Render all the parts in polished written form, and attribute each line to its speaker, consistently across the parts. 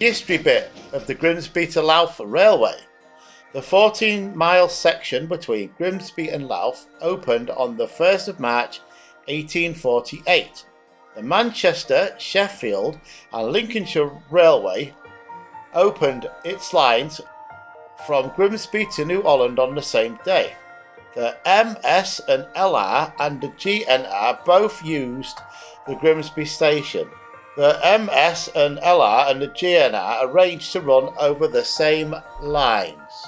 Speaker 1: history bit of the Grimsby to Louth Railway. The 14-mile section between Grimsby and Louth opened on the 1st of March 1848. The Manchester, Sheffield and Lincolnshire Railway opened its lines from Grimsby to New Holland on the same day. The MS and LR and the GNR both used the Grimsby station. The MS and LR and the GNR arranged to run over the same lines.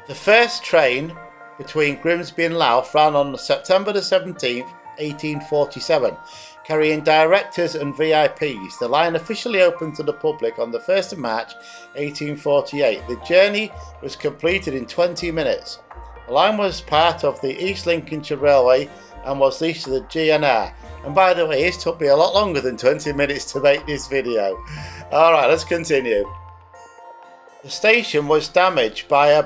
Speaker 1: The first train between Grimsby and Louth ran on September the 17th, 1847, carrying directors and VIPs. The line officially opened to the public on the 1st of March 1848. The journey was completed in 20 minutes. The line was part of the East Lincolnshire Railway and was leased to the GNR. And by the way, it took me a lot longer than 20 minutes to make this video. Alright, let's continue. The station was damaged by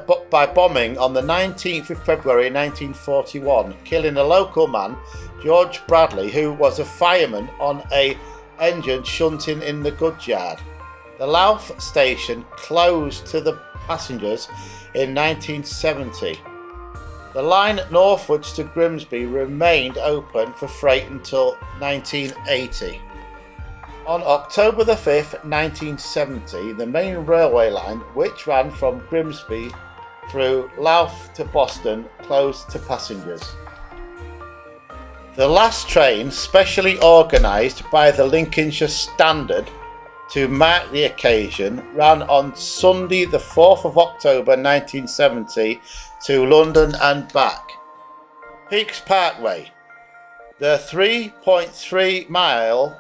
Speaker 1: bombing on the 19th of February 1941, killing a local man, George Bradley, who was a fireman on an engine shunting in the goods yard. The Louth station closed to the passengers in 1970. The line northwards to Grimsby remained open for freight until 1980. On October the 5th, 1970, the main railway line, which ran from Grimsby through Louth to Boston, closed to passengers. The last train, specially organised by the Lincolnshire Standard to mark the occasion, ran on Sunday the 4th of October 1970 to London and back. Peaks Parkway. The 3.3 miles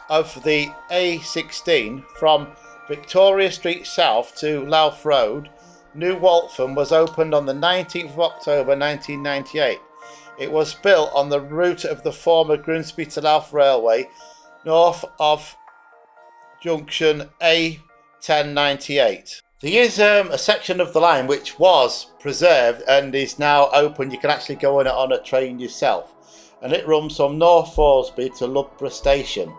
Speaker 1: of the A16 from Victoria Street South to Louth Road, New Waltham, was opened on the 19th of October 1998. It was built on the route of the former Grimsby to Louth Railway, north of junction A1098. There is a section of the line which was preserved and is now open. You can actually go on it on a train yourself, and it runs from North Thoresby to Loughborough Station.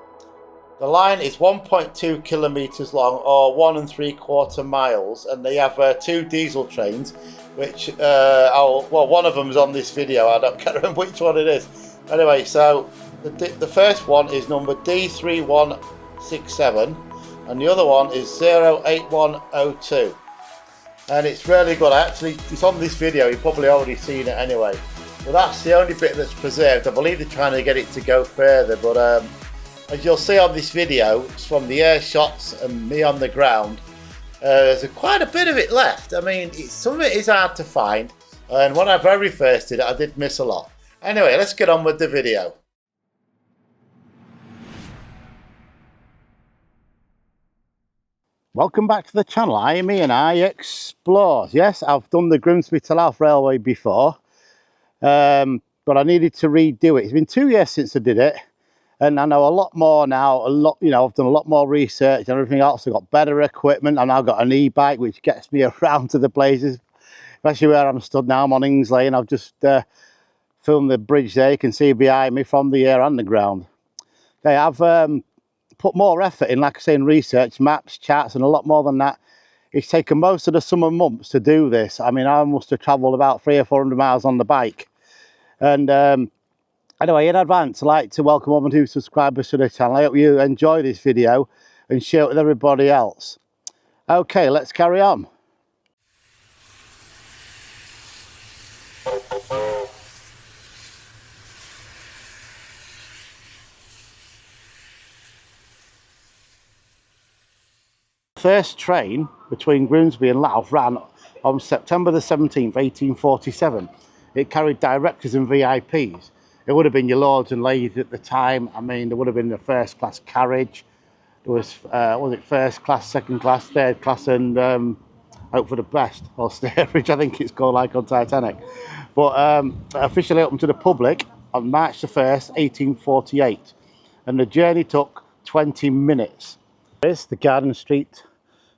Speaker 1: The line is 1.2 kilometres long, or 1 3/4 miles, and they have two diesel trains, which one of them is on this video. I can't remember which one it is. Anyway, so the first one is number D3167, and the other one is 08102, and it's really good. It's on this video. You've probably already seen it anyway. Well, that's the only bit that's preserved. I believe they're trying to get it to go further, but as you'll see on this video, it's from the air shots and me on the ground, there's quite a bit of it left. I mean, some of it is hard to find, and when I very first did it, I did miss a lot. Anyway, let's get on with the video. Welcome back to the channel. I am I Explore. Yes, I've done the Grimsby to Louth Railway before, but I needed to redo it. It's been 2 years since I did it, and I know a lot more now. I've done a lot more research and everything else. I've got better equipment. I've now got an e-bike which gets me around to the places, especially where I'm stood now. I'm on Ings Lane. I've just filmed the bridge there. You can see behind me from the air and the ground. Okay, I've put more effort in, like I say, in research, maps, charts, and a lot more than that. It's taken most of the summer months to do this. I mean, I must have travelled about 300 or 400 miles on the bike. And anyway, in advance, I'd like to welcome all my new subscribers to the channel. I hope you enjoy this video and share it with everybody else. Okay, let's carry on. First train between Grimsby and Louth ran on September the 17th, 1847. It carried directors and VIPs. It would have been your lords and ladies at the time. I mean, there would have been a first class carriage. There was it first class, second class, third class, and hope for the best, or steerage, I think it's called, like on Titanic. But officially opened to the public on March the 1st, 1848, and the journey took 20 minutes. There's the Garden Street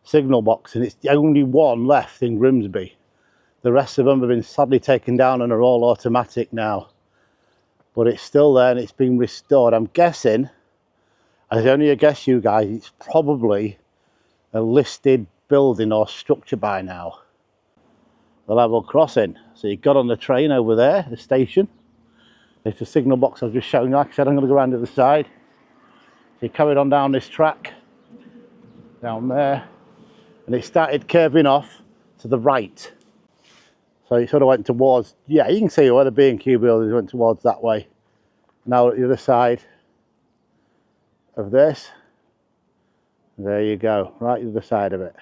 Speaker 1: signal box, and it's the only one left in Grimsby. The rest of them have been sadly taken down and are all automatic now, but it's still there and it's been restored. I'm guessing, I only guess, you guys, it's probably a listed building or structure by now. The level crossing. So you got on the train over there, the station. It's the signal box I was just showing you. Like I said, I'm going to go around to the side. So you carried on down this track, down there, and it started curving off to the right. So it sort of went towards, yeah, you can see where the B&Q buildings went towards that way. Now at the other side of this, there you go, right at the other side of it.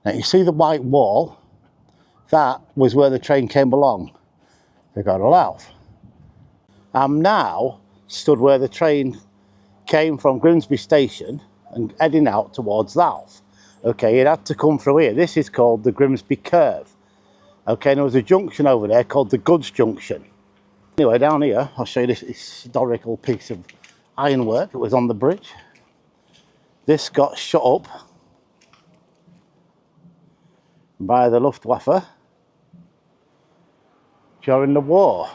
Speaker 1: Now you see the white wall? That was where the train came along. They got to Louth. I'm now stood where the train came from Grimsby station and heading out towards Louth. Okay, it had to come through here. This is called the Grimsby curve. Okay, and there was a junction over there called the Goods Junction. Anyway, down here, I'll show you this historical piece of ironwork that was on the bridge. This got shut up by the Luftwaffe during the war.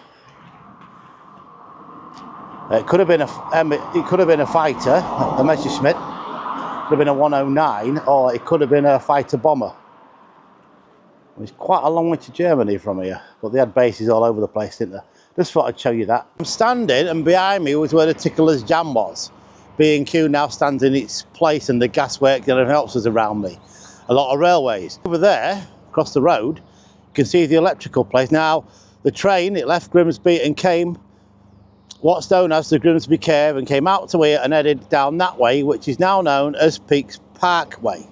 Speaker 1: It could have been a fighter, a Messerschmitt. It could have been a 109, or it could have been a fighter bomber. It's quite a long way to Germany from here, but they had bases all over the place, didn't they? Just thought I'd show you that. I'm standing, and behind me was where the Tickler's Jam was. B&Q now stands in its place, and the gasworks and everything else was around me. A lot of railways. Over there, across the road, you can see the electrical place. Now, the train, it left Grimsby and came what's known as the Grimsby curve and came out to here and headed down that way, which is now known as Peaks Parkway.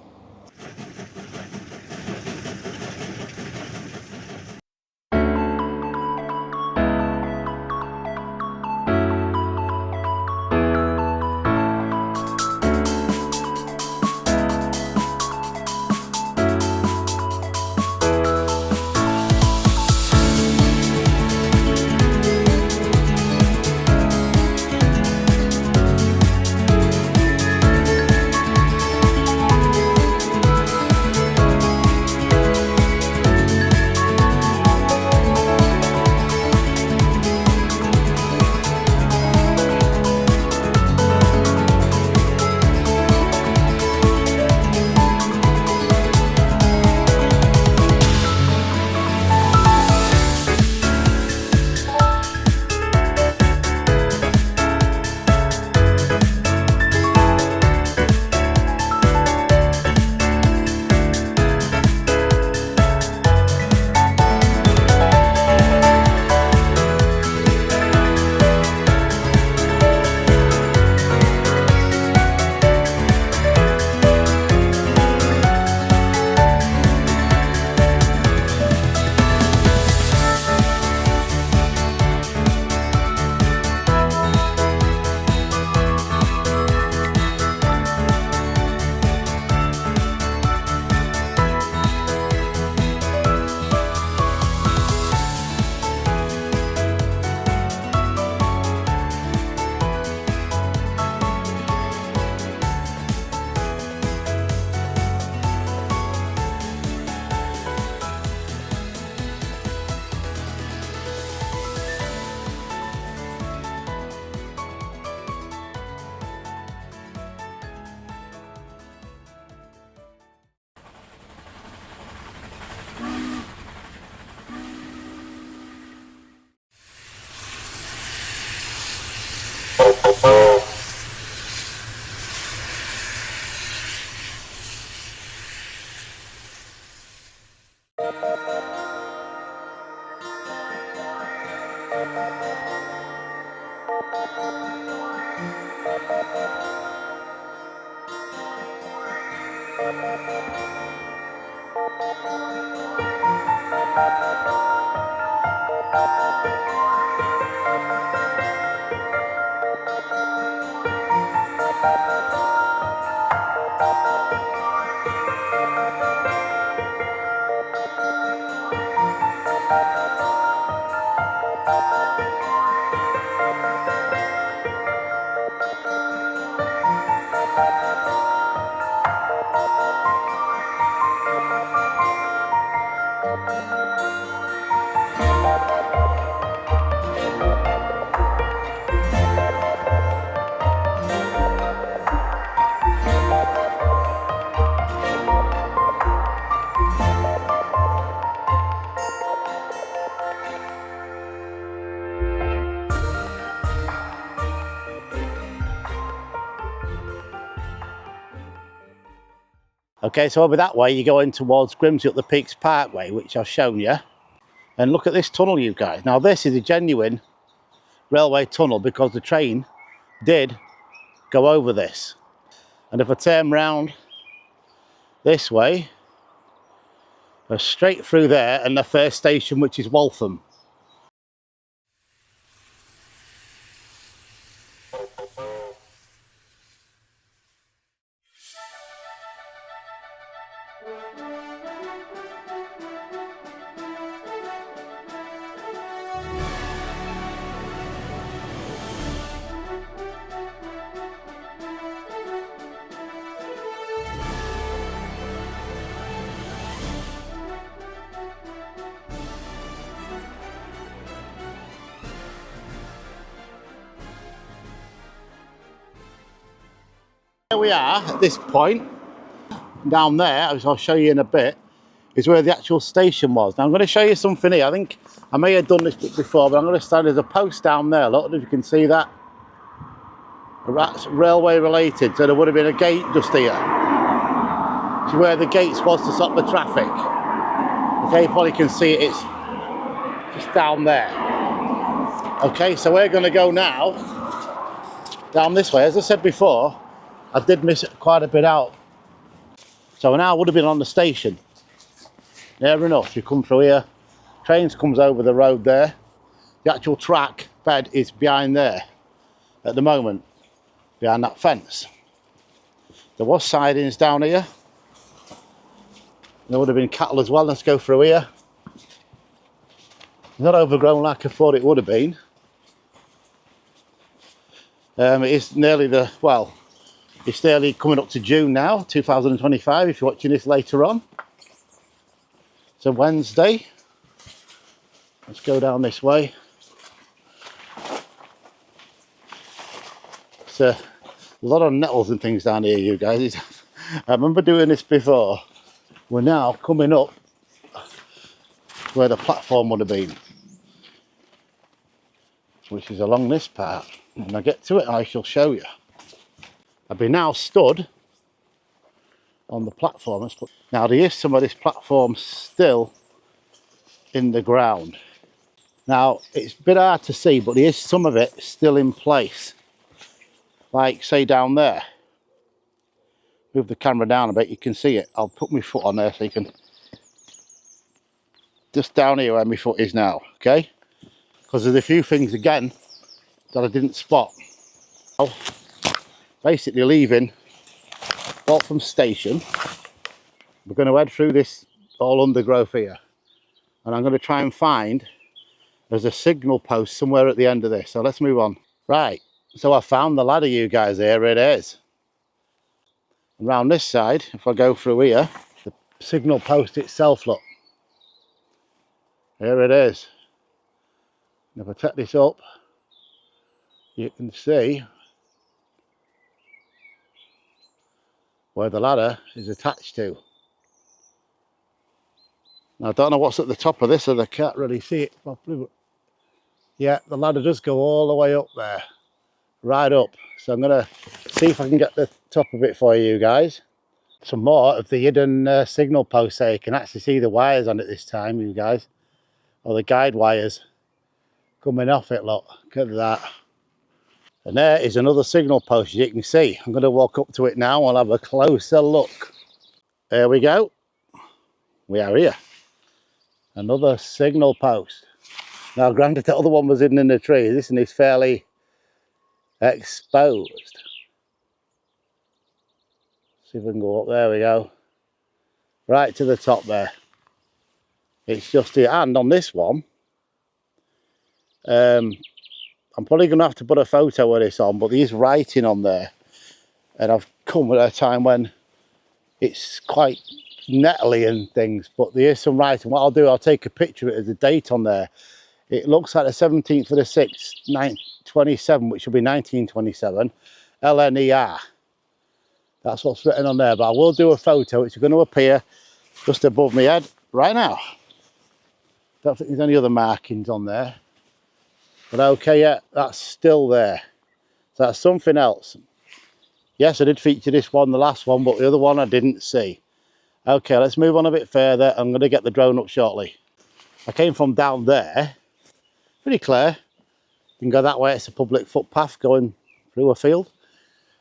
Speaker 1: Okay, so over that way you go in towards Grimsby up the Peaks Parkway, which I've shown you. And look at this tunnel, you guys. Now this is a genuine railway tunnel because the train did go over this. And if I turn round this way, go straight through there and the first station, which is Waltham. Here we are at this point. Down there, as I'll show you in a bit, is where the actual station was. Now I'm going to show you something here. I think I may have done this before, but I'm going to stand as a post down there. Look, if you can see that. That's railway related, so there would have been a gate just here. So where the gates was to stop the traffic. Okay, you probably can see it, it's just down there. Okay, so we're going to go now down this way. As I said before, I did miss quite a bit out. So now I would have been on the station. Near enough, you come through here, trains comes over the road there. The actual track bed is behind there at the moment, behind that fence. There was sidings down here. There would have been cattle as well. Let's go through here. Not overgrown like I thought it would have been. It is nearly it's nearly coming up to June now, 2025, if you're watching this later on. It's a Wednesday. Let's go down this way. It's a lot of nettles and things down here, you guys. I remember doing this before. We're now coming up where the platform would have been, which is along this part. When I get to it, I shall show you. I've been now stood on the platform. Now there is some of this platform still in the ground. Now it's a bit hard to see, but there is some of it still in place. Like say down there. Move the camera down a bit, you can see it. I'll put my foot on there so you can. Just down here where my foot is now, okay? Because there's a few things again that I didn't spot. Basically leaving Waltham Station, we're going to head through this all undergrowth here, and I'm going to try and find, there's a signal post somewhere at the end of this, so let's move on. Right, so I found the ladder, you guys. Here it is. And round this side, if I go through here, the signal post itself, look, here it is. And if I take this up, you can see where the ladder is attached to. Now I don't know what's at the top of this, so I can't really see it properly, but yeah, the ladder does go all the way up there, right up. So I'm going to see if I can get the top of it for you guys. Some more of the hidden signal posts there. You can actually see the wires on it this time, you guys, or the guide wires coming off it. Look at that. And there is another signal post, as you can see. I'm going to walk up to it now and I'll have a closer look. There we go. We are here. Another signal post. Now granted the other one was hidden in the tree. This one is fairly exposed. See if we can go up. There we go. Right to the top there. It's just here. And on this one, I'm probably going to have to put a photo of this on, but there is writing on there. And I've come at a time when it's quite nettly and things, but there is some writing. What I'll do, I'll take a picture of it as a date on there. It looks like the 17th of the 6th, 927, which will be 1927, LNER. That's what's written on there, but I will do a photo. It's going to appear just above my head right now. Don't think there's any other markings on there. But okay, yeah, that's still there. So that's something else. Yes, I did feature this one, the last one, but the other one I didn't see. Okay, let's move on a bit further. I'm going to get the drone up shortly. I came from down there, pretty clear. You can go that way, it's a public footpath going through a field.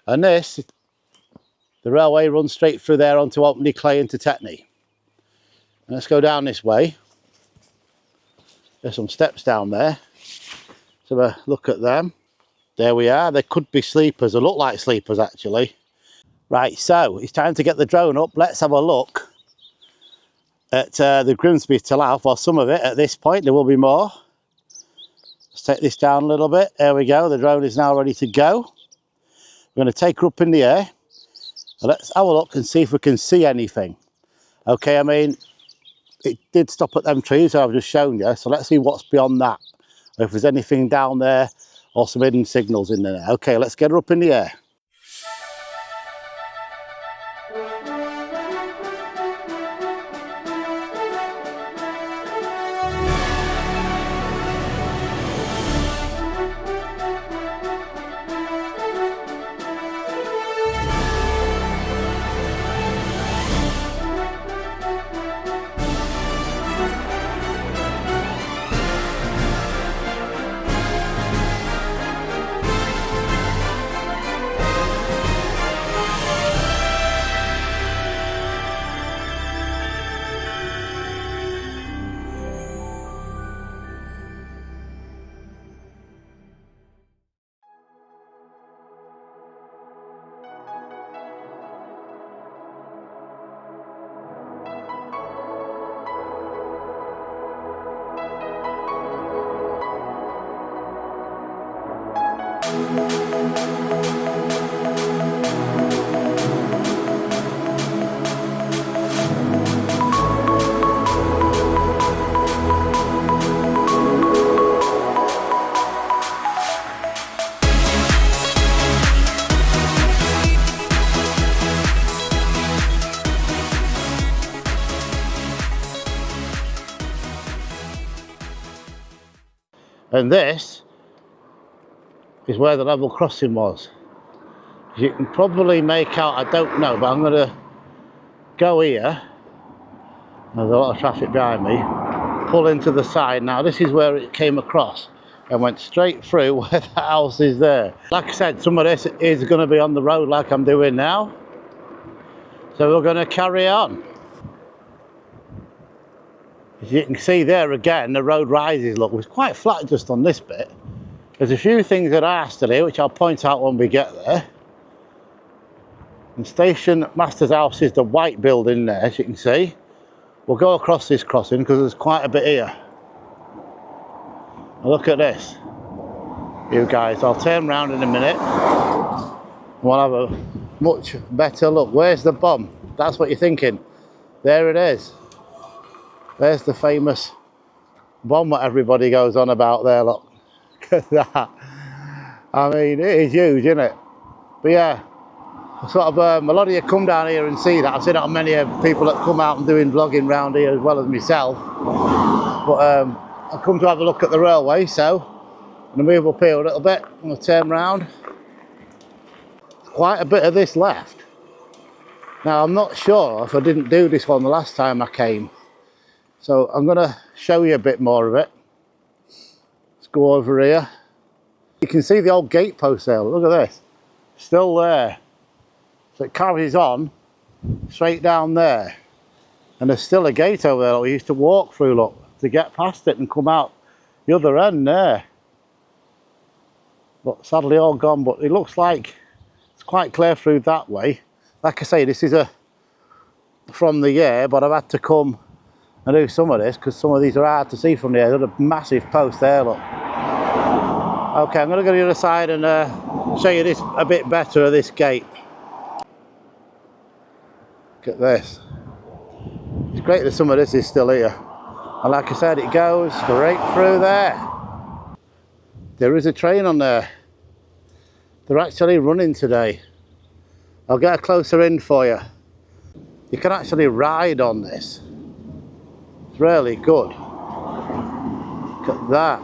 Speaker 1: And this, the railway runs straight through there onto Alpney Clay into Tetney. And let's go down this way. There's some steps down there. So have a look at them. There we are. They could be sleepers. They look like sleepers actually. Right, so it's time to get the drone up. Let's have a look at the Grimsby to Louth, or some of it at this point. There will be more. Let's take this down a little bit. There we go. The drone is now ready to go. We're going to take her up in the air. Let's have a look and see if we can see anything. Okay, I mean, it did stop at them trees I've just shown you. So let's see what's beyond that. If there's anything down there or some hidden signals in there. Okay, let's get her up in the air. And this is where the level crossing was. You can probably make out, I don't know, but I'm going to go here. There's a lot of traffic behind me. Pull into the side. Now this is where it came across and went straight through where the house is there. Like I said, some of this is going to be on the road like I'm doing now. So we're going to carry on. As you can see there again, the road rises. Look, it's quite flat just on this bit. There's a few things that are still here, which I'll point out when we get there. And Station Master's house is the white building there, as you can see. We'll go across this crossing because there's quite a bit here. Now look at this. You guys, I'll turn round in a minute. We'll have a much better look. Where's the bomb? That's what you're thinking. There it is. There's the famous bomb that everybody goes on about there, look. Look at that. I mean, it is huge, isn't it? But yeah, sort of a lot of you come down here and see that. I've seen it on many people that come out and doing vlogging round here as well as myself. But I've come to have a look at the railway, so I'm going to move up here a little bit. I'm going to turn round. Quite a bit of this left. Now I'm not sure if I didn't do this one the last time I came. So I'm going to show you a bit more of it. Let's go over here. You can see the old gate post there. Look at this. Still there. So it carries on straight down there. And there's still a gate over there that we used to walk through, look, to get past it and come out the other end there. But sadly all gone, but it looks like it's quite clear through that way. Like I say, this is from the air, but I've had to come and do some of this because some of these are hard to see from the air. There's a massive post there, look. Okay, I'm going to go to the other side and show you this a bit better of this gate. Look at this. It's great that some of this is still here. And like I said, it goes straight through there. There is a train on there. They're actually running today. I'll get a closer in for you. You can actually ride on this. It's really good. Look at that.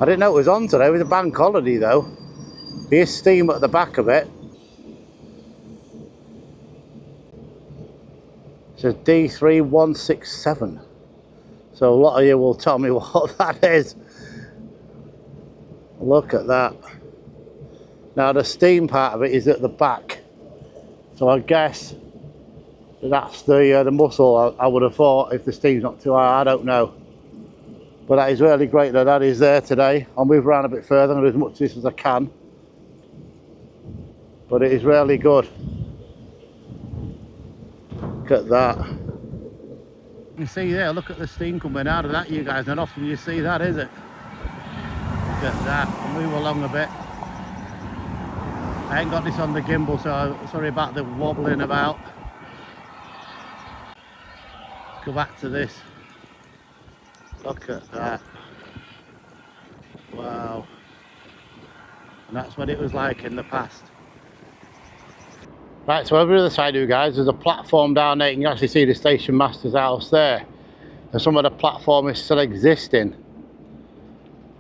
Speaker 1: I didn't know it was on today. It was a bank holiday though. There's steam at the back of it. says D3167. So a lot of you will tell me what that is. Look at that. Now the steam part of it is at the back. So I guess that's the muscle, I would have thought, if the steam's not too high. I don't know. But that is really great that that is there today. I'll move around a bit further and do as much of this as I can. But it is really good. Look at that. You see there, look at the steam coming out of that, you guys. Not often you see that, is it? Look at that. I'll move along a bit. I ain't got this on the gimbal, so sorry about the wobbling about. Go back to this. Look at that. Wow. And that's what it was like in the past. Right, so over the other side of you guys, there's a platform down there. You can actually see the station master's house there. And some of the platform is still existing.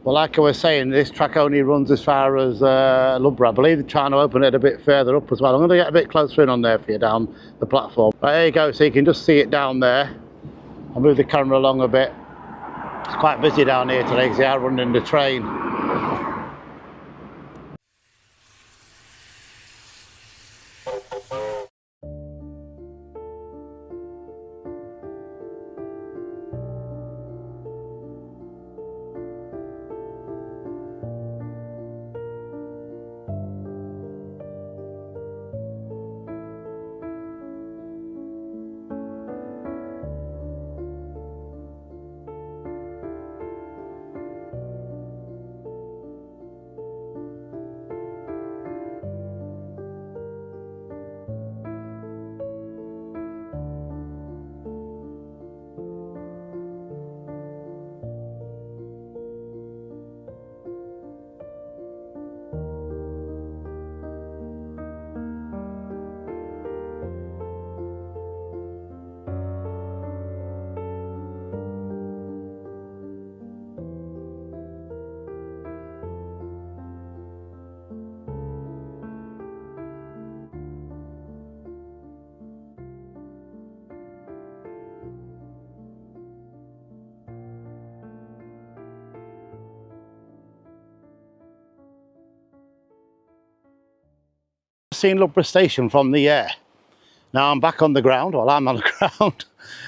Speaker 1: Well, like I was saying, this track only runs as far as Loughborough. I believe they're trying to open it a bit further up as well. I'm going to get a bit closer in on there for you down the platform. Right, there you go, so you can just see it down there. I'll move the camera along a bit. It's quite busy down here today because they are running the train. Seen Loughborough Station from the air. Now I'm back on the ground, well I'm on the ground,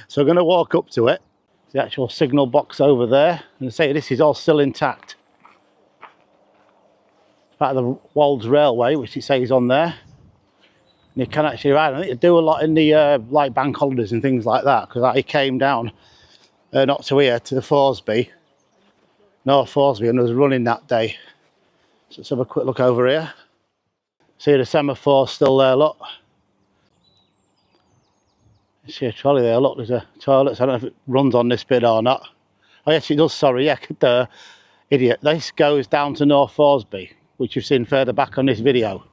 Speaker 1: so I'm going to walk up to it. The actual signal box over there, and say this is all still intact. It's part of the Wolds Railway, which it says on there. And you can actually ride. I think they do a lot in the like bank holidays and things like that, because I came down not to here, to the Thoresby, North Thoresby, and I was running that day. So let's have a quick look over here. See the semaphore still there, look. You see a trolley there, look, there's a toilet. I don't know if it runs on this bit or not. Oh yes, it does, sorry, yeah, the idiot. This goes down to North Thoresby, which you've seen further back on this video.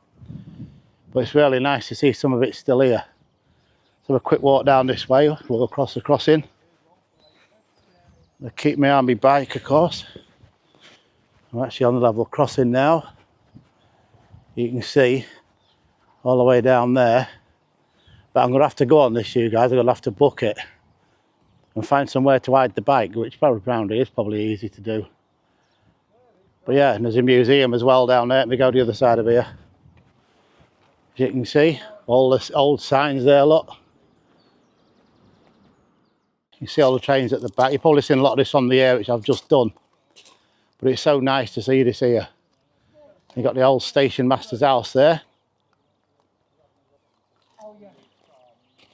Speaker 1: But it's really nice to see some of it still here. Let's have a quick walk down this way, we'll go across the crossing. I'll keep my eye on my bike, of course. I'm actually on the level crossing now. You can see all the way down there. But I'm going to have to go on this, you guys. I'm going to have to book it and find somewhere to hide the bike, which probably around here is probably easy to do. But yeah, and there's a museum as well down there. Let me go to the other side of here. As you can see, all the old signs there, look. You see all the trains at the back. You've probably seen a lot of this on the air, which I've just done. But it's so nice to see this here. You've got the old station master's house there.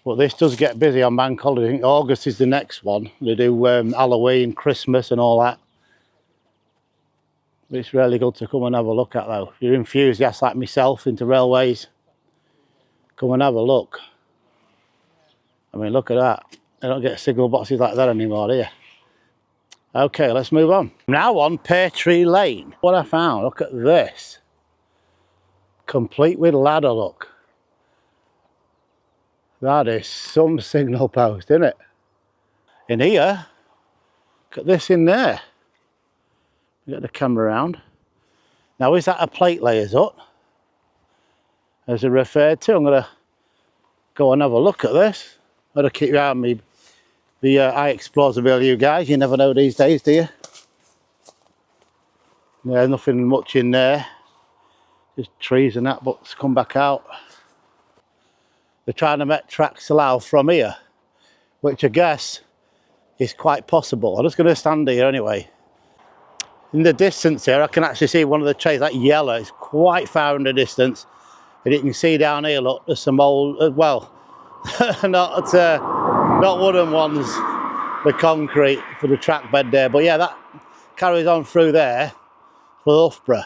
Speaker 1: But this does get busy on bank holiday. I think August is the next one. They do Halloween, Christmas and all that. But it's really good to come and have a look at though. If you're enthusiasts like myself into railways, come and have a look. I mean, look at that. They don't get signal boxes like that anymore, do you? Okay, let's move on. Now on Pear Tree Lane. What I found, look at this. Complete with ladder, look. That is some signal post, isn't it? In here, look at this in there. Get the camera around. Now, is that a plate layers up? As I referred to, I'm going to go and have a look at this. Gotta keep your eye on me. The eye explores a bit, you guys. You never know these days, do you? Yeah, nothing much in there. Just trees and that, but it's come back out. They're trying to make tracks allow from here, which I guess is quite possible. I'm just going to stand here anyway. In the distance here, I can actually see one of the trees, that yellow. It's quite far in the distance. And you can see down here, look, there's some old, well, not wooden ones, the concrete for the track bed there. But yeah, that carries on through there for Loughborough.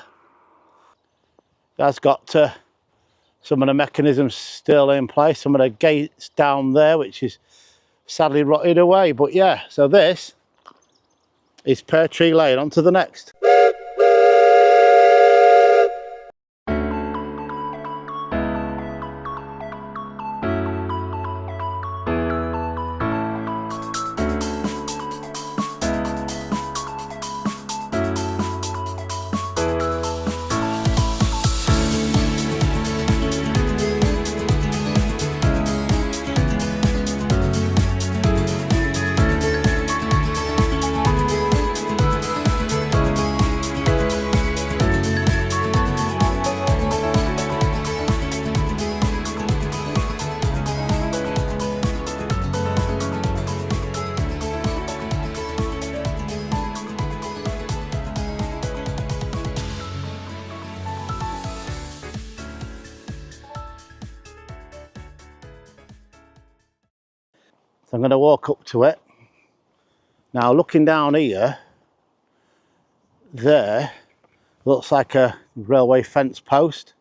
Speaker 1: That's got some of the mechanisms still in place, some of the gates down there, which is sadly rotted away. But yeah, so this is Pear Tree Lane. On to the next. So I'm going to walk up to it. Now looking down here, there looks like a railway fence post,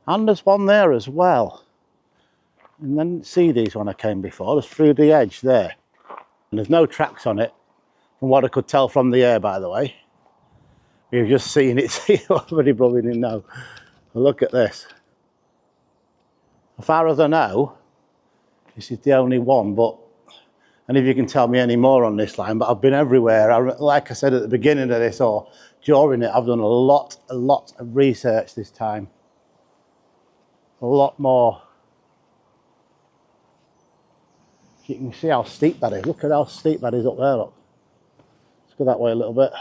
Speaker 1: and there's one there as well. And I didn't see these when I came before. There's through the edge there, and there's no tracks on it from what I could tell from the air, by the way. You've just seen it, so you already probably didn't know. Look at this. As far as I know, this is the only one, but and if you can tell me any more on this line, but I've been everywhere. Like I said at the beginning of this, or during it, I've done a lot of research this time. A lot more. You can see how steep that is. Look at how steep that is up there, look. Let's go that way a little bit.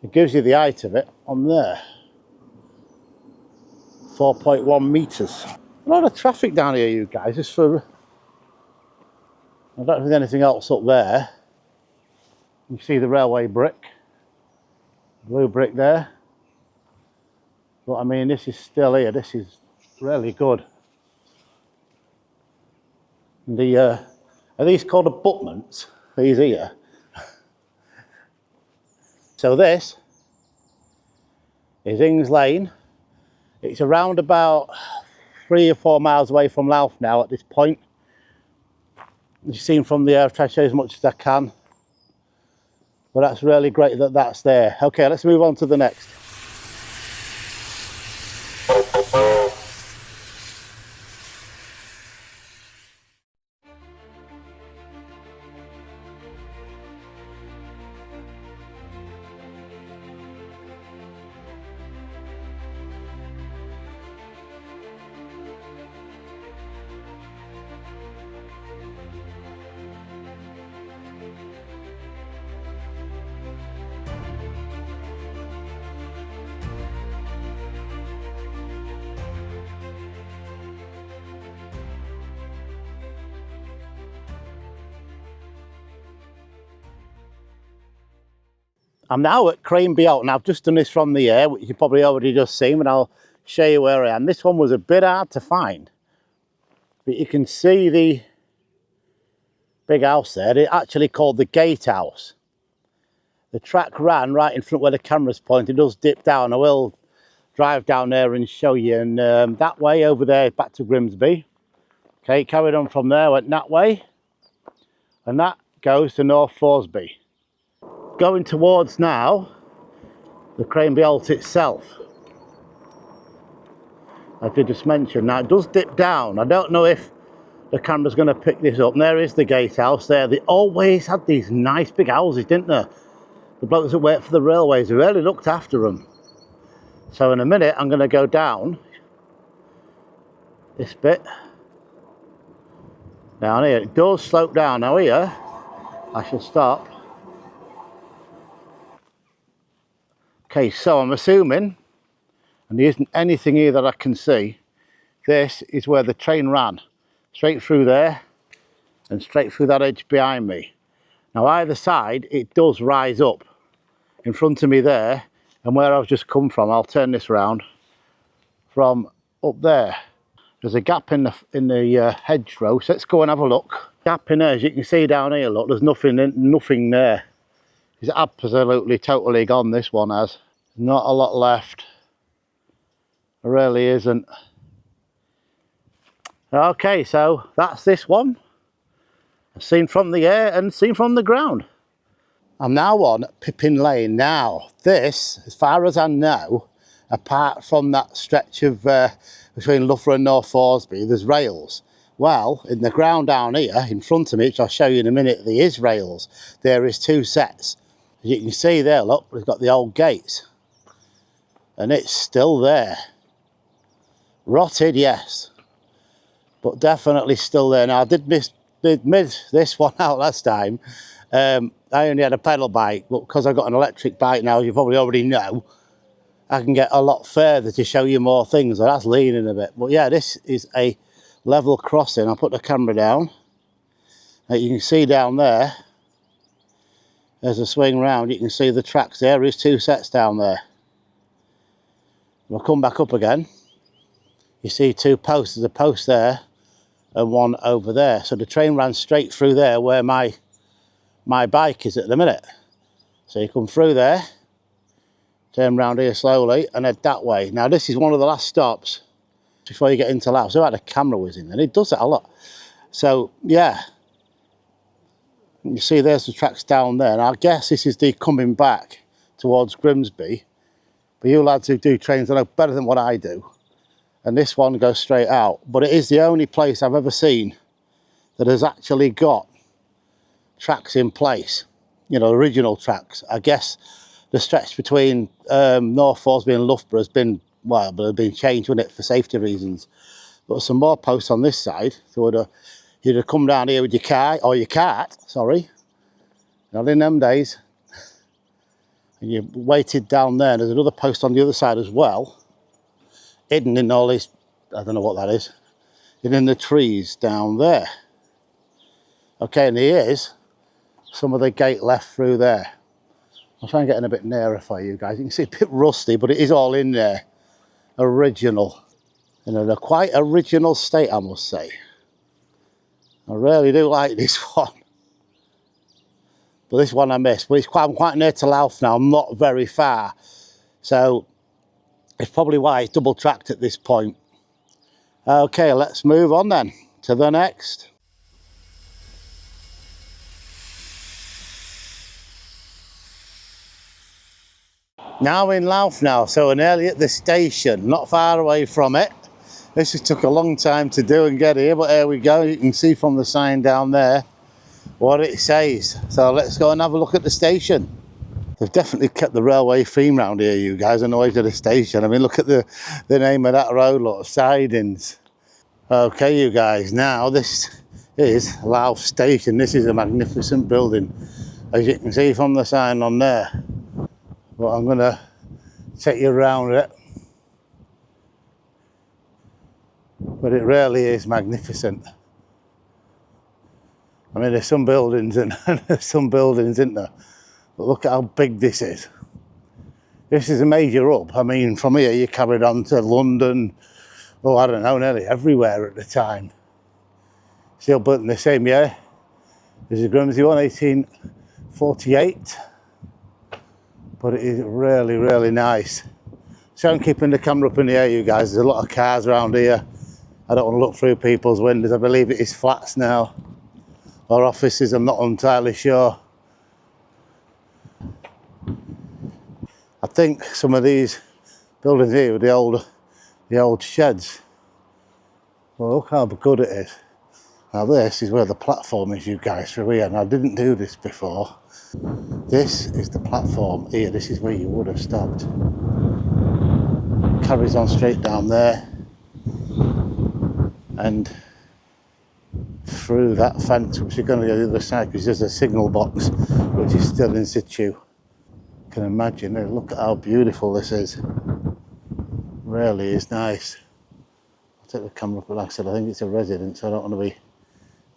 Speaker 1: It gives you the height of it on there. 4.1 metres. A lot of traffic down here, you guys. Just for, I don't think there's anything else up there. You can see the railway brick. Blue brick there. But I mean, this is still here. This is really good. The are these called abutments? These here. So this is Ings Lane. It's around about 3 or 4 miles away from Louth now at this point. You've seen from the air, I've tried to show as much as I can. But that's really great that that's there. Okay, let's move on to the next. I'm now at Grimsby To Louth, and I've just done this from the air, which you've probably already just seen, and I'll show you where I am. This one was a bit hard to find, but you can see the big house there. It's actually called the gatehouse. The track ran right in front where the camera's pointed. It does dip down. I will drive down there and show you. And that way over there, back to Grimsby. Okay, carried on from there, went that way, and that goes to North Thoresby. Going towards now the Grimsby To Louth itself, as I just mentioned. Now it does dip down. I don't know if the camera's going to pick this up. And there is the gatehouse there. They always had these nice big houses, didn't they? The blokes that worked for the railways, they really looked after them. So in a minute I'm going to go down this bit Down here, it does slope down. Now here, I shall stop. Okay, so I'm assuming, and there isn't anything here that I can see, this is where the train ran. Straight through there, and straight through that edge behind me. Now either side, it does rise up. In front of me there, and where I've just come from, I'll turn this round, from up there. There's a gap in the hedgerow, so let's go and have a look. Gap in there, as you can see down here, look, there's nothing there. It's absolutely, totally gone, this one has. Not a lot left. There really isn't. Okay, so that's this one. Seen from the air and seen from the ground. I'm now on Pippin Lane. Now, this, as far as I know, apart from that stretch of between Loughborough and North Thoresby, there's rails. Well, in the ground down here, in front of me, which I'll show you in a minute, there is rails. There is two sets. As you can see there, look, we've got the old gates. And it's still there. Rotted, yes. But definitely still there. Now, I did miss this one out last time. I only had a pedal bike, but because I've got an electric bike now, you probably already know, I can get a lot further to show you more things. So that's leaning a bit. But yeah, this is a level crossing. I'll put the camera down. You can see down there, there's a swing round. You can see the tracks. There is two sets down there. We'll come back up again. You see two posts. There's a post there and one over there. So the train ran straight through there where my bike is at the minute. So you come through there, turn round here slowly and head that way. Now this is one of the last stops before you get into Louth. So I had a camera whizzing and it does that a lot. So yeah, you see there's the tracks down there. And I guess this is the coming back towards Grimsby. But you lads who do trains, I know better than what I do. And this one goes straight out. But it is the only place I've ever seen that has actually got tracks in place. You know, original tracks. I guess the stretch between North Thoresby and Loughborough has been, well, but been changed, wouldn't it, for safety reasons. But some more posts on this side. So you'd have come down here with your car, or your cart, sorry. Not in them days. And you waited down there. And there's another post on the other side as well. Hidden in all this, I don't know what that is. Hidden in the trees down there. Okay, and here's some of the gate left through there. I'll try and get in a bit nearer for you guys. You can see a bit rusty, but it is all in there. Original. In a quite original state, I must say. I really do like this one. But this one I missed. But I'm quite near to Louth now. I'm not very far. So it's probably why it's double tracked at this point. Okay, let's move on then to the next. Now in Louth now, so we're nearly at the station, not far away from it. This just took a long time to do and get here, but here we go. You can see from the sign down there what it says. So let's go and have a look at the station. They've definitely kept the railway theme round here, you guys, on the way to the station. I mean, look at the name of that road, look, sidings. Okay, you guys, now this is Louth Station. This is a magnificent building, as you can see from the sign on there. But I'm going to take you around it. But it really is magnificent. I mean, there's some buildings and there's some buildings, isn't there? But look at how big this is. This is a major hub. I mean, from here you carried on to London, oh, I don't know, nearly everywhere at the time. Still built in the same year. This is Grimsby one, 1848. But it is really, really nice. So I'm keeping the camera up in the air, you guys. There's a lot of cars around here. I don't want to look through people's windows. I believe it is flats now, or offices, I'm not entirely sure. I think some of these buildings here are the old sheds. Well, look how good it is. Now this is where the platform is, you guys, through here. Now I didn't do this before. This is the platform here. This is where you would have stopped. Carries on straight down there. And through that fence, which is going to go to the other side because there's a signal box which is still in situ. You can imagine, look at how beautiful this is. Really is nice. I'll take the camera up, but like I said, I think it's a residence, so I don't want to be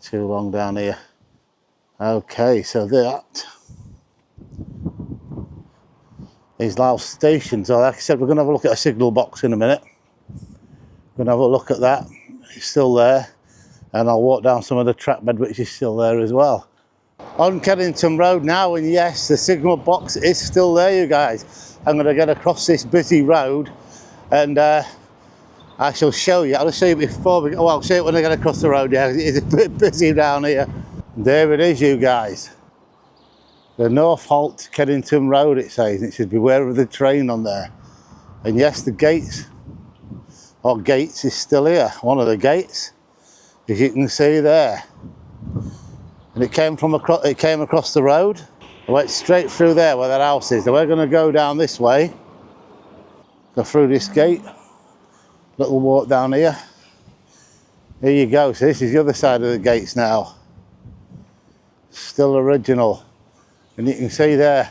Speaker 1: too long down here. Okay, so that is Louth Station. So like I said, we're going to have a look at a signal box in a minute. We're going to have a look at that. It's still there. And I'll walk down some of the track bed which is still there as well. On Kennington Road now, and yes, the signal box is still there, you guys. I'm going to get across this busy road and I shall show you. I'll show you before we, well, I'll show you when I get across the road. Yeah, it's a bit busy down here. There it is, you guys. The Northolt Kennington Road, it says. It should be beware of the train on there. And yes, the gates, or gates, is still here. One of the gates, as you can see there. And it came from across. It came across the road. It went straight through there where that house is. So we're going to go down this way. Go through this gate. Little walk down here. Here you go. So this is the other side of the gates now. Still original. And you can see there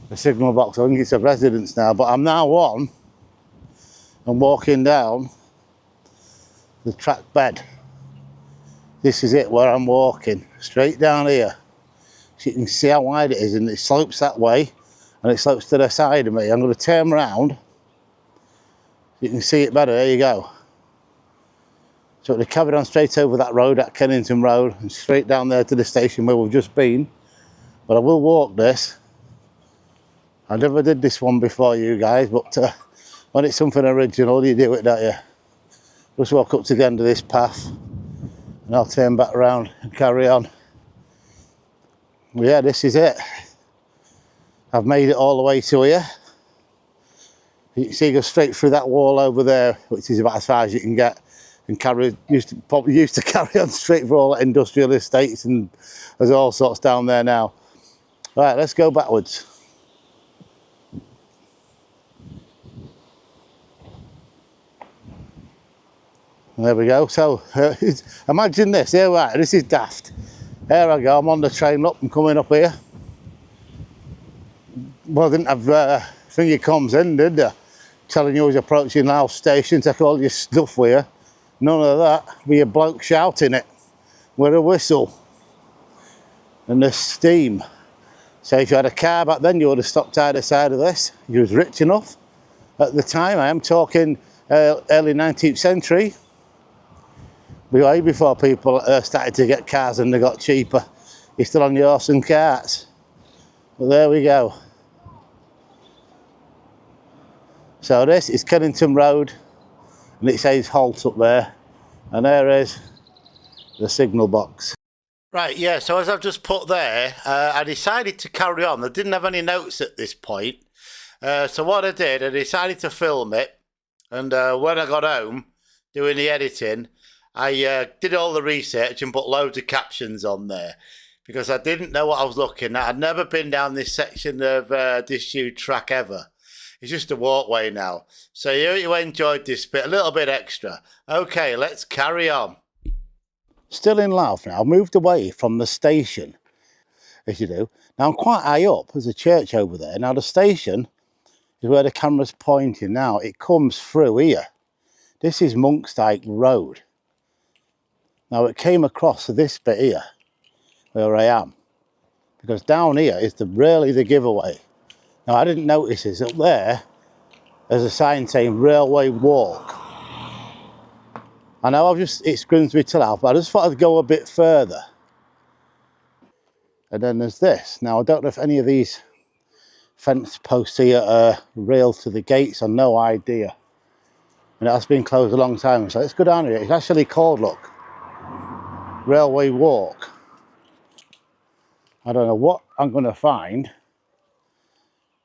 Speaker 1: the signal box. I think it's a residence now. But I'm now on and walking down the track bed. This is it where I'm walking. Straight down here. So you can see how wide it is, and it slopes that way and it slopes to the side of me. I'm going to turn around so you can see it better. There you go. So we're carried on straight over that road at Kennington Road and straight down there to the station where we've just been. But I will walk this. I never did this one before, you guys, but when it's something original, you do it, don't you? Just walk up to the end of this path and I'll turn back around and carry on. Yeah, this is it. I've made it all the way to here. You can see, go straight through that wall over there, which is about as far as you can get, and probably used to carry on straight through all the industrial estates, and there's all sorts down there now. Right, let's go backwards. There we go. So imagine this. Here, right, this is daft. There I go. I'm on the train up and coming up here. Well, I didn't have thingy comms in, did they? Telling you I was approaching Louth Station, take all your stuff with you. None of that. With a bloke shouting it with a whistle and the steam. So if you had a car back then, you would have stopped either side of this. You was rich enough at the time. I am talking early 19th century. Way before people started to get cars and they got cheaper. You're still on your horse and carts. But there we go. So this is Kennington Road, and it says halt up there, and there is the signal box. Right, yeah, so as I've just put there, I decided to carry on. I didn't have any notes at this point. So what I did, I decided to film it, and when I got home, doing the editing, I did all the research and put loads of captions on there, because I didn't know what I was looking at. I'd never been down this section of disused track ever. It's just a walkway now. So you enjoyed this bit, a little bit extra. Okay, let's carry on. Still in Louth now. I've moved away from the station, as you do. Now I'm quite high up. There's a church over there. Now the station is where the camera's pointing now. It comes through here. This is Monkstyke Road. Now it came across this bit here, where I am. Because down here is really the giveaway. Now I didn't notice this. Up there, there's a sign saying Railway Walk. I know it's Grimsby To Louth, but I just thought I'd go a bit further. And then there's this. Now I don't know if any of these fence posts here are railed to the gates. I've no idea. And that's been closed a long time. So let's go down here. It's actually called, look, Railway Walk. I don't know what I'm going to find.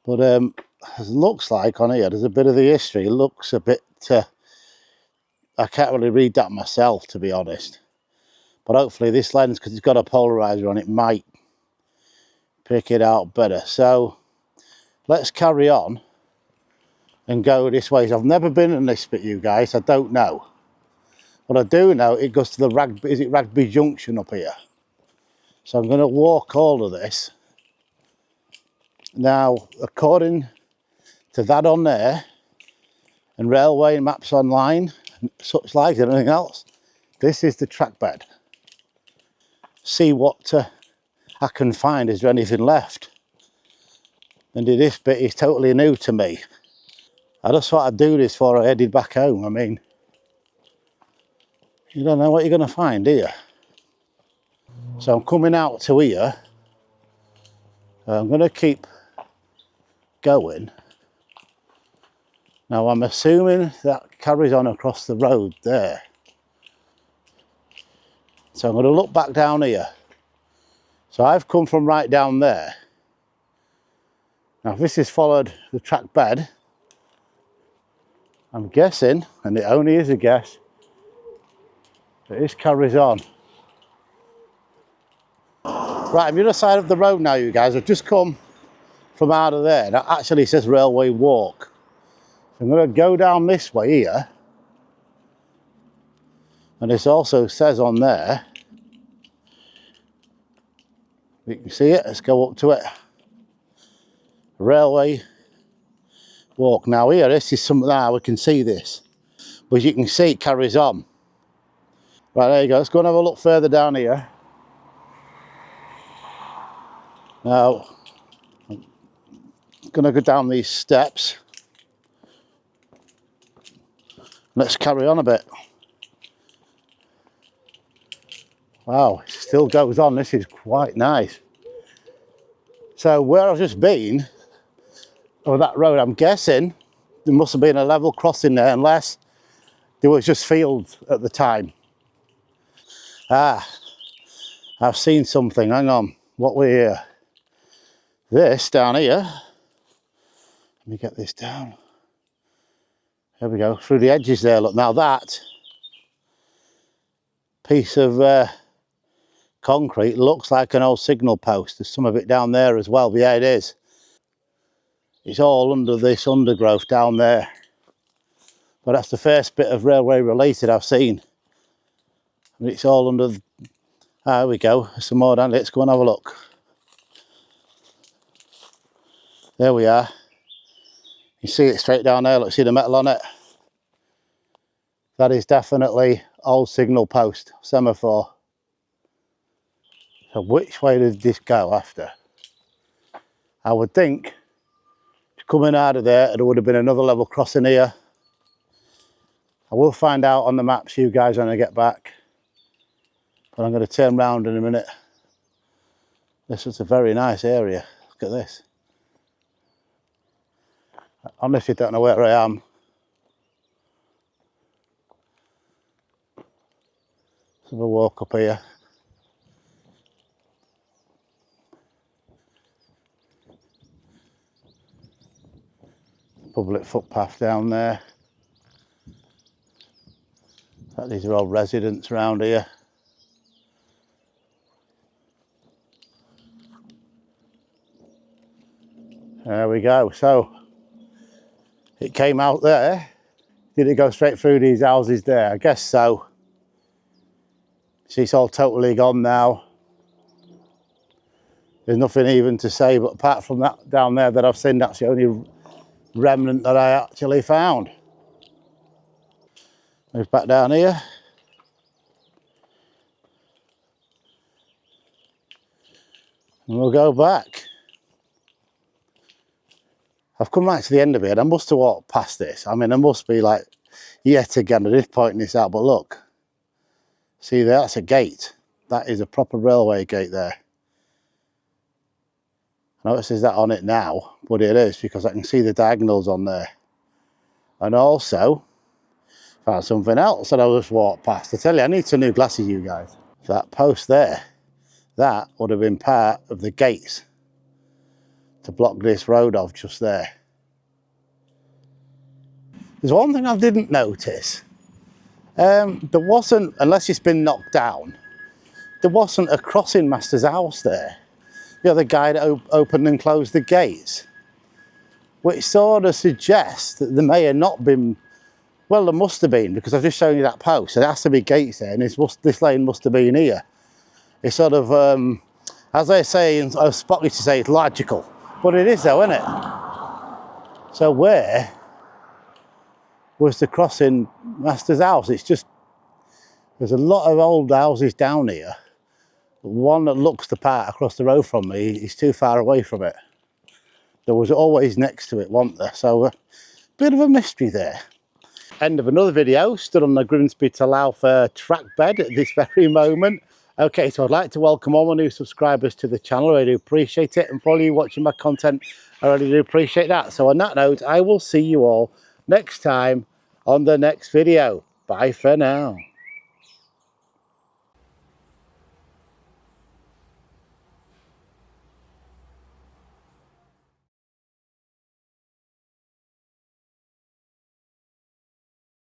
Speaker 1: But it looks like on here, there's a bit of the history. It looks a bit, I can't really read that myself, to be honest. But hopefully this lens, because it's got a polarizer on it, might pick it out better. So let's carry on and go this way. I've never been in this bit, you guys. I don't know. What I do know, it goes to the Rugby Junction up here. So I'm going to walk all of this. Now, according to that on there, and railway maps online, and such like and anything else, this is the track bed. See what I can find. Is there anything left? And this bit is totally new to me. I just thought I'd do this before I headed back home. I mean, you don't know what you're going to find, do you? So I'm coming out to here. I'm going to keep going. Now I'm assuming that carries on across the road there. So I'm going to look back down here. So I've come from right down there. Now if this has followed the track bed, I'm guessing, and it only is a guess, that this carries on. Right, I'm the other side of the road now, you guys. I've just come from out of there. That actually says Railway Walk. I'm going to go down this way here. And this also says on there, you can see it, let's go up to it. Railway Walk. Now here, this is something that we can see this. But as you can see, it carries on. Right, there you go. Let's go and have a look further down here. Now, I'm going to go down these steps. Let's carry on a bit. Wow, it still goes on. This is quite nice. So where I've just been, over that road, I'm guessing there must have been a level crossing there, unless there was just fields at the time. Ah, I've seen something. Hang on, what we're here? This down here. Let me get this down. There we go, through the edges there. Look, now that piece of concrete looks like an old signal post. There's some of it down there as well. But yeah, it is. It's all under this undergrowth down there. But that's the first bit of railway related I've seen. And it's all under. There we go. There's some more down. Let's go and have a look. There we are. You see it straight down there. Look, see the metal on it. That is definitely old signal post, semaphore. So which way did this go after? I would think coming out of there, there would have been another level crossing here. I will find out on the maps, you guys, when I get back. But I'm going to turn round in a minute. This is a very nice area. Look at this. I honestly don't know where I am. Let's have a walk up here. Public footpath down there. These are all residents around here. There we go. So it came out there. Did it go straight through these houses there? I guess so. See, it's all totally gone now. There's nothing even to say, but apart from that down there that I've seen, that's the only remnant that I actually found. Move back down here. And we'll go back. I've come right to the end of it, and I must have walked past this. I mean, I must be like, yet again, I did pointing this out, but look. See there, that's a gate. That is a proper railway gate there. I know it says that on it now, but it is because I can see the diagonals on there. And also, found something else that I just walked past. I tell you, I need some new glasses, you guys. That post there, that would have been part of the gates to block this road off just there. There's one thing I didn't notice. There wasn't, unless it's been knocked down, there wasn't a crossing master's house there. You know, the guy that opened and closed the gates. Which sort of suggests that there may have not been,
Speaker 2: Well, there must have been, because I've just shown you that post. So there has to be gates there, and this lane must have been here. It's sort of, as they say, and Spock used to say, it's logical. But it is though, isn't it? So where was the crossing master's house? It's just, there's a lot of old houses down here. The one that looks the part across the road from me is too far away from it. There was always next to it, wasn't there? So a bit of a mystery there. End of another video, stood on the Grimsby To Louth track bed at this very moment. Okay, so I'd like to welcome all my new subscribers to the channel. I really do appreciate it. And for all you watching my content, I really do appreciate that. So on that note, I will see you all next time on the next video. Bye for now.